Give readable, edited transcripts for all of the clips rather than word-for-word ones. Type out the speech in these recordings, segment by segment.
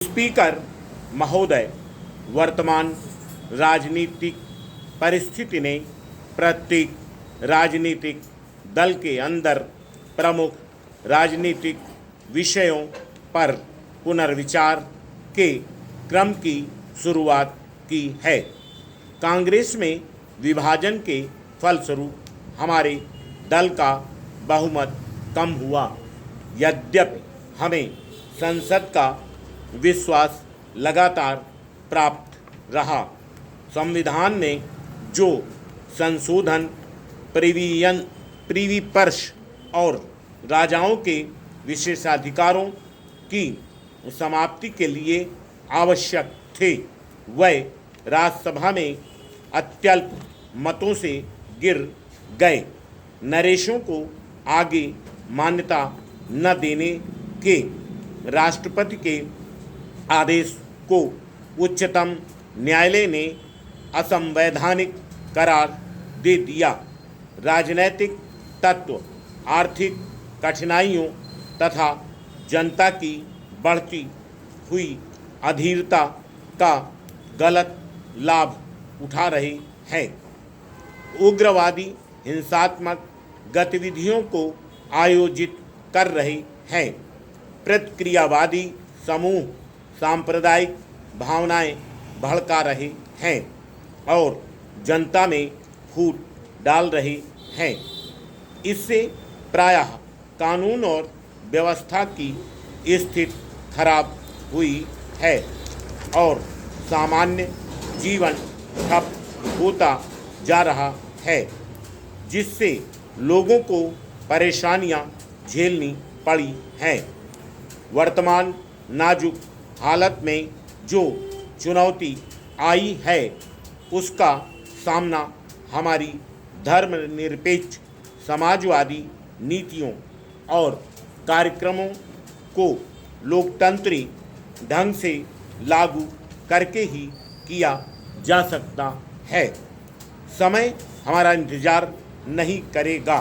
Speaker महोदय, वर्तमान राजनीतिक परिस्थिति ने प्रत्येक राजनीतिक दल के अंदर प्रमुख राजनीतिक विषयों पर पुनर्विचार के क्रम की शुरुआत की है। कांग्रेस में विभाजन के फलस्वरूप हमारे दल का बहुमत कम हुआ। यद्यपि हमें संसद का विश्वास लगातार प्राप्त रहा। संविधान में जो संशोधन प्रीवी पर्श और राजाओं के विशेषाधिकारों की समाप्ति के लिए आवश्यक थे, वह राज्यसभा में अत्यल्प मतों से गिर गए। नरेशों को आगे मान्यता न देने के राष्ट्रपति के आदेश को उच्चतम न्यायालय ने असंवैधानिक करार दे दिया। राजनैतिक तत्व आर्थिक कठिनाइयों तथा जनता की बढ़ती हुई अधीरता का गलत लाभ उठा रहे हैं। उग्रवादी हिंसात्मक गतिविधियों को आयोजित कर रहे हैं। प्रतिक्रियावादी समूह सांप्रदायिक भावनाएं भड़का रहे हैं और जनता में फूट डाल रहे हैं। इससे प्रायः कानून और व्यवस्था की स्थिति खराब हुई है और सामान्य जीवन ठप होता जा रहा है, जिससे लोगों को परेशानियां झेलनी पड़ी हैं। वर्तमान नाजुक हालत में जो चुनौती आई है, उसका सामना हमारी धर्मनिरपेक्ष समाजवादी नीतियों और कार्यक्रमों को लोकतंत्री ढंग से लागू करके ही किया जा सकता है। समय हमारा इंतजार नहीं करेगा।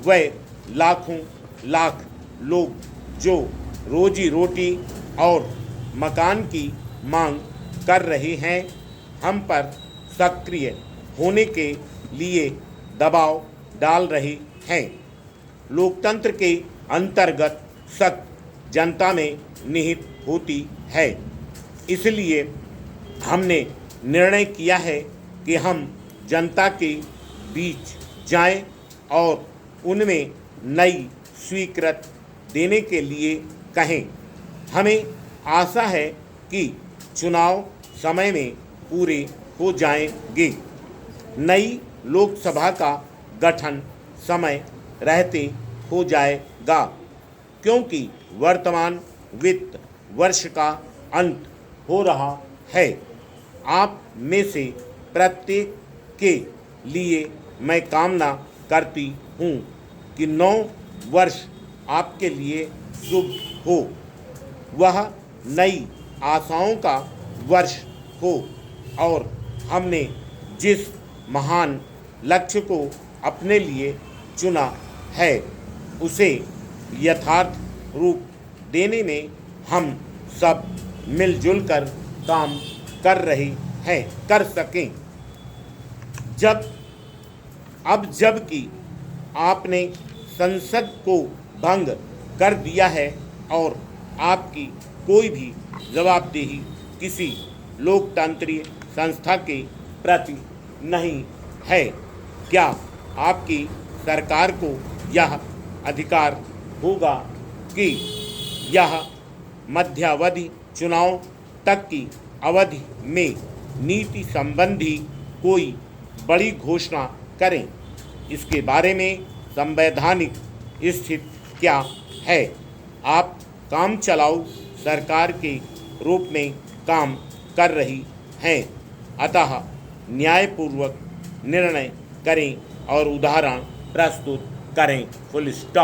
वह लाखों लाख लोग जो रोजी रोटी और मकान की मांग कर रहे हैं, हम पर सक्रिय होने के लिए दबाव डाल रहे हैं। लोकतंत्र के अंतर्गत शक्ति जनता में निहित होती है। इसलिए हमने निर्णय किया है कि हम जनता के बीच जाएं और उनमें नई स्वीकृति देने के लिए कहें। हमें आशा है कि चुनाव समय में पूरे हो जाएंगे। नई लोकसभा का गठन समय रहते हो जाएगा, क्योंकि वर्तमान वित्त वर्ष का अंत हो रहा है। आप में से प्रत्येक के लिए मैं कामना करती हूँ कि 9 वर्ष आपके लिए शुभ हो। वह नई आशाओं का वर्ष हो और हमने जिस महान लक्ष्य को अपने लिए चुना है, उसे यथार्थ रूप देने में हम सब मिलजुल कर काम कर सकें। जबकि आपने संसद को भंग कर दिया है और आपकी कोई भी जवाबदेही किसी लोकतांत्रिक संस्था के प्रति नहीं है, क्या आपकी सरकार को यह अधिकार होगा कि यह मध्यावधि चुनाव तक की अवधि में नीति संबंधी कोई बड़ी घोषणा करें? इसके बारे में संवैधानिक स्थिति क्या है? आप काम चलाऊ सरकार के रूप में काम कर रही हैं, अतः न्यायपूर्वक निर्णय करें और उदाहरण प्रस्तुत करें। Full stop.